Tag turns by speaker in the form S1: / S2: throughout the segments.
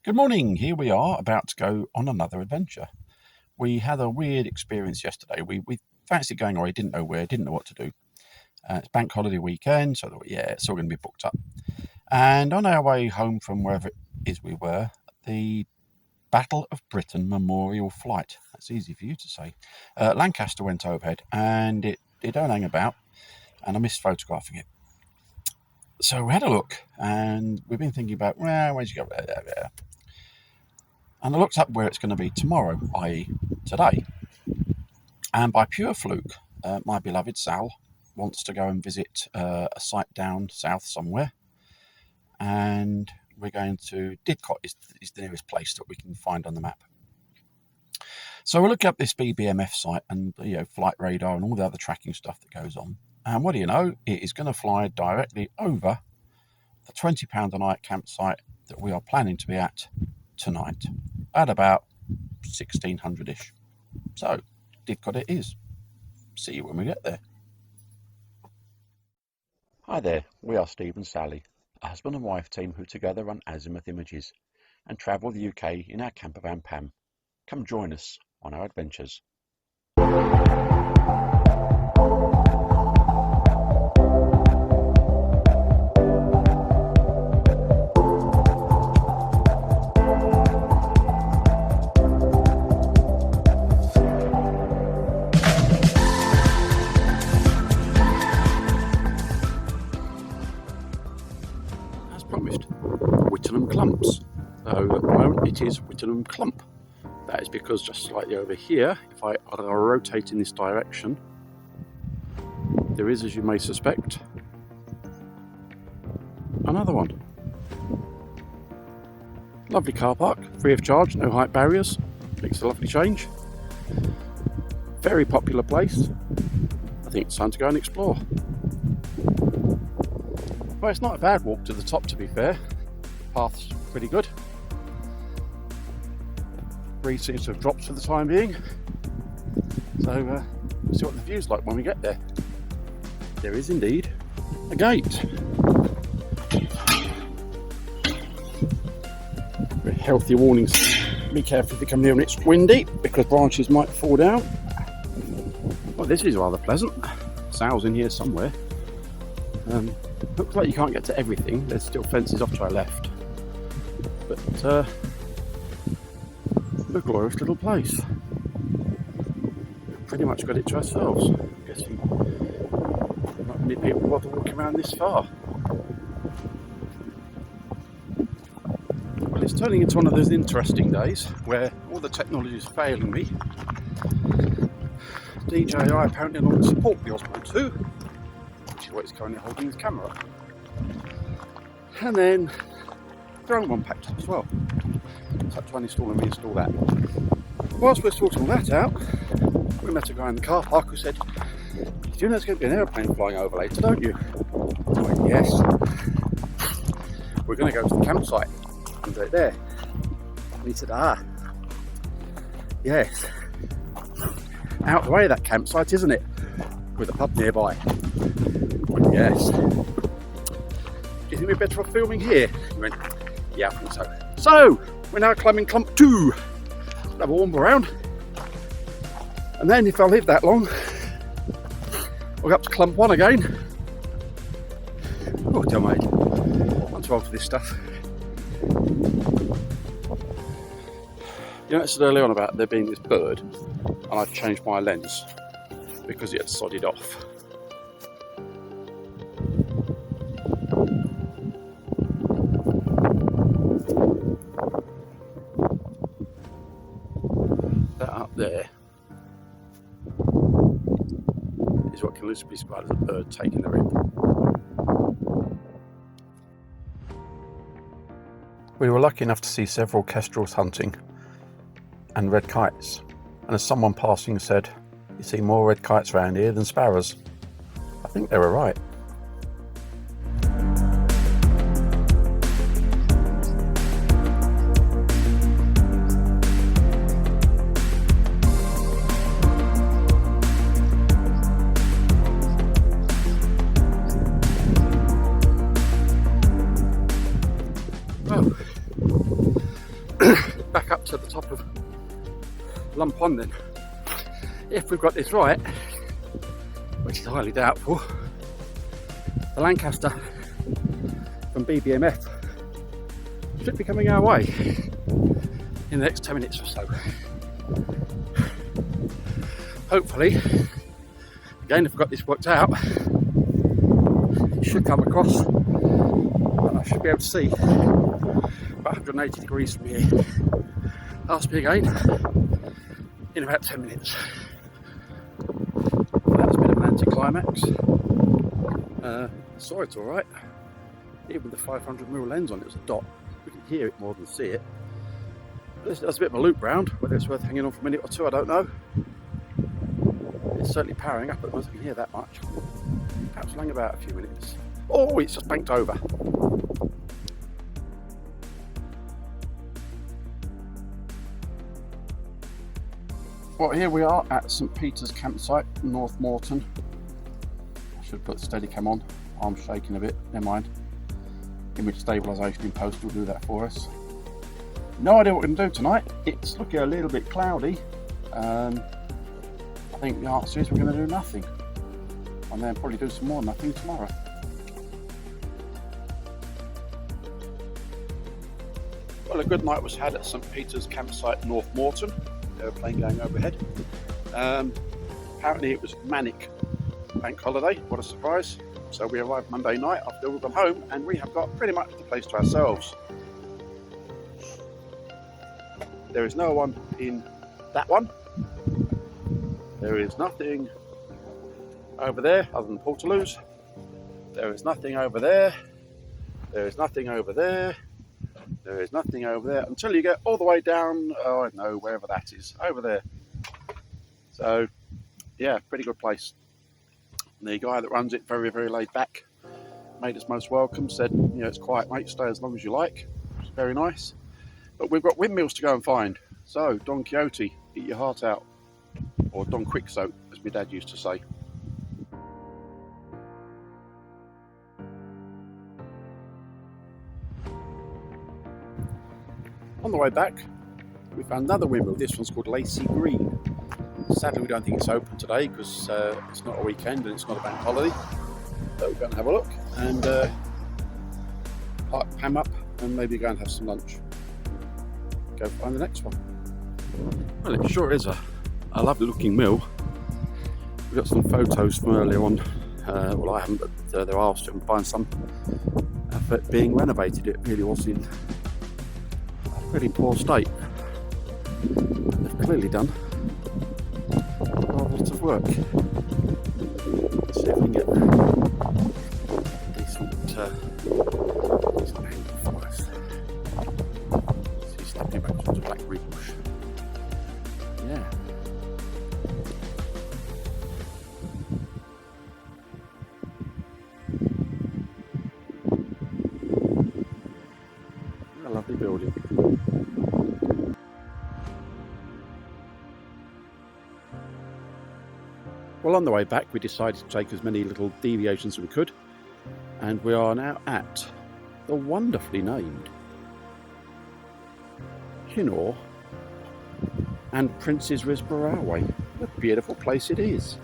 S1: Good morning. Here we are about to go on another adventure. We had a weird experience yesterday. We fancied going away, didn't know where, didn't know what to do. It's bank holiday weekend, so I thought, yeah, it's all going to be booked up. And on our way home from wherever it is we were, the Battle of Britain Memorial Flight. That's easy for you to say. Lancaster went overhead, and it don't hang about, and I missed photographing it. So we had a look, and we've been thinking about, well, where'd you go? There. And I looked up where it's going to be tomorrow, i.e. today. And by pure fluke, my beloved Sal wants to go and visit a site down south somewhere. And we're going to Didcot is the nearest place that we can find on the map. So we're looking up this BBMF site and flight radar and all the other tracking stuff that goes on. And what do you know? It is going to fly directly over the £20 a night campsite that we are planning to be at tonight at about 1600-ish. So Didcot it is. See you when we get there. Hi there, we are Steve and Sally, a husband and wife team who together run Azimuth Images and travel the UK in our campervan Pam. Come join us on our adventures. Clumps. So at the moment it is Whittenham Clump. That is because just slightly over here, if I rotate in this direction, there is, as you may suspect, another one. Lovely car park, free of charge, no height barriers, makes a lovely change. Very popular place. I think it's time to go and explore. Well, it's not a bad walk to the top, to be fair. Path's pretty good. Breeze seems to have dropped for the time being. So we'll see what the view's like when we get there. There is indeed a gate. Very healthy warnings. Be careful if you come near and it's windy because branches might fall down. Well, this is rather pleasant. Sal's in here somewhere. Looks like you can't get to everything. There's still fences off to our left. But a glorious little place. We've pretty much got it to ourselves. I'm guessing not many people bother walking around this far. Well, it's turning into one of those interesting days where all the technology is failing me. DJI apparently no longer support the Osmo 2, which is what it's currently holding his camera. And then drone one packed up as well. So I have to uninstall and reinstall that. Whilst we're sorting all that out, we met a guy in the car park who said, "You do know there's going to be an aeroplane flying over later, don't you?" I went, "Yes. We're going to go to the campsite and do it there." And he said, yes. Out the way of that campsite, isn't it? With a pub nearby. I went, "Yes. Do you think we're better off filming here?" He went, "Yeah, I think so." So, we're now climbing Clump 2. We'll have a wander around. And then, if I live that long, we'll go up to Clump 1 again. Oh, dear mate. I'm too old for this stuff. You know, I said earlier on about there being this bird, and I've changed my lens because it had sodded off. That up there is what can loosely be described as a bird taking the rip. We were lucky enough to see several kestrels hunting and red kites, and as someone passing said, "You see more red kites around here than sparrows." I think they were right. to the top of Lump On then. If we've got this right, which is highly doubtful, the Lancaster from BBMF should be coming our way in the next 10 minutes or so. Hopefully, again, if I've got this worked out, it should come across and I should be able to see about 180 degrees from here. Ask me again in about 10 minutes. That was a bit of an anticlimax. Saw it's alright. Even with the 500mm lens on it, was a dot. We can hear it more than see it. But that's a bit of a loop round. Whether it's worth hanging on for a minute or two, I don't know. It's certainly powering up at the moment. I can hear that much. Perhaps hang about a few minutes. Oh, it's just banked over. Well, here we are at St Peter's campsite, North Moreton. I should put the Steadicam on. Arm's shaking a bit. Never mind. Image stabilisation in post will do that for us. No idea what we're going to do tonight. It's looking a little bit cloudy. I think the answer is we're going to do nothing, and then probably do some more nothing tomorrow. Well, a good night was had at St Peter's campsite, North Moreton. Airplane going overhead. Apparently it was manic bank holiday. What a surprise. So we arrived Monday night after we've gone home, and we have got pretty much the place to ourselves. There is no one in that one. There is nothing over there other than portaloos. There is nothing over there. There is nothing over there. There is nothing over there until you get all the way down, oh, I don't know, wherever that is, over there. So, yeah, pretty good place. And the guy that runs it, very, very laid back, made us most welcome, said, you know, it's quiet, mate, stay as long as you like. It's very nice. But we've got windmills to go and find. So, Don Quixote, eat your heart out. Or Don Quixote, as my dad used to say. On the way back, we found another windmill. This one's called Lacy Green. Sadly, we don't think it's open today because it's not a weekend and it's not a bank holiday. But we're going to have a look and park Pam up and maybe go and have some lunch. Go find the next one. Well, it sure is a lovely looking mill. We've got some photos from earlier on. Well, I haven't, but there are still find some of it being renovated. It really was in pretty poor state. They've clearly done a lot of work. Let's see if we can get a decent angle for us. See, stepping back towards a black reed bush. Yeah. A lovely building. Well, on the way back, we decided to take as many little deviations as we could, and we are now at the wonderfully named Kinnaur and Prince's Risborough Railway. What a beautiful place it is.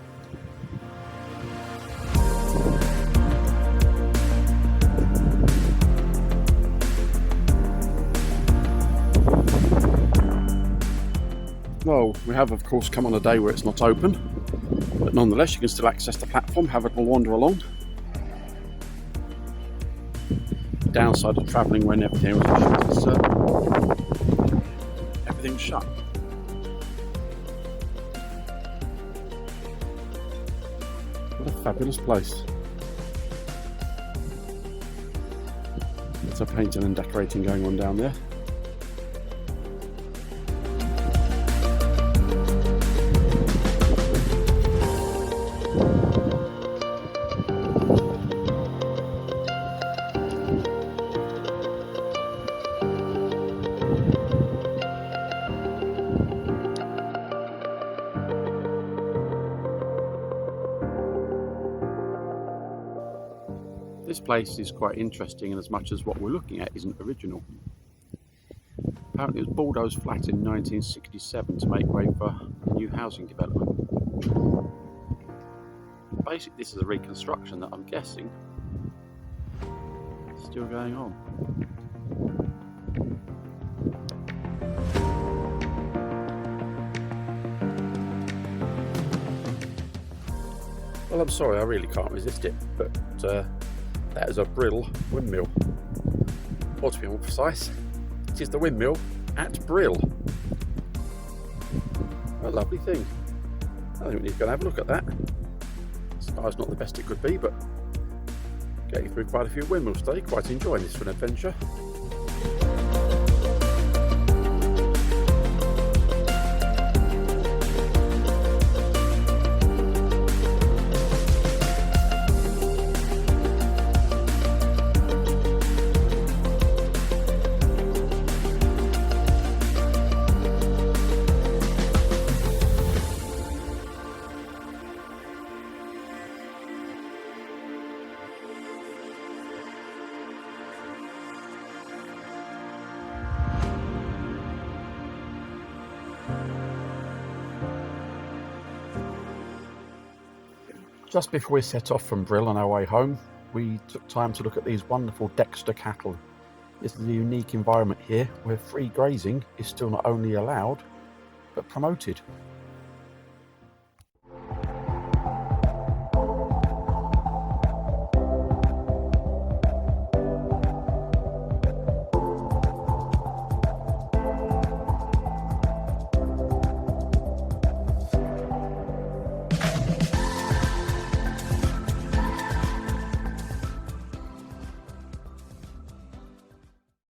S1: Well, we have of course come on a day where it's not open, but nonetheless you can still access the platform, have a little wander along. The downside of travelling when everything was shut is everything's shut. What a fabulous place. There's a painting and decorating going on down there. This place is quite interesting in as much as what we're looking at isn't original. Apparently it was bulldozed flat in 1967 to make way for a new housing development. Basically this is a reconstruction that I'm guessing is still going on. Well, I'm sorry, I really can't resist it, but that is a Brill windmill. Or to be more precise, it is the windmill at Brill. A lovely thing. I think we need to go and have a look at that. The sky's not the best it could be, but getting through quite a few windmills today, quite enjoying this for an adventure. Just before we set off from Brill on our way home, we took time to look at these wonderful Dexter cattle. This is a unique environment here where free grazing is still not only allowed, but promoted.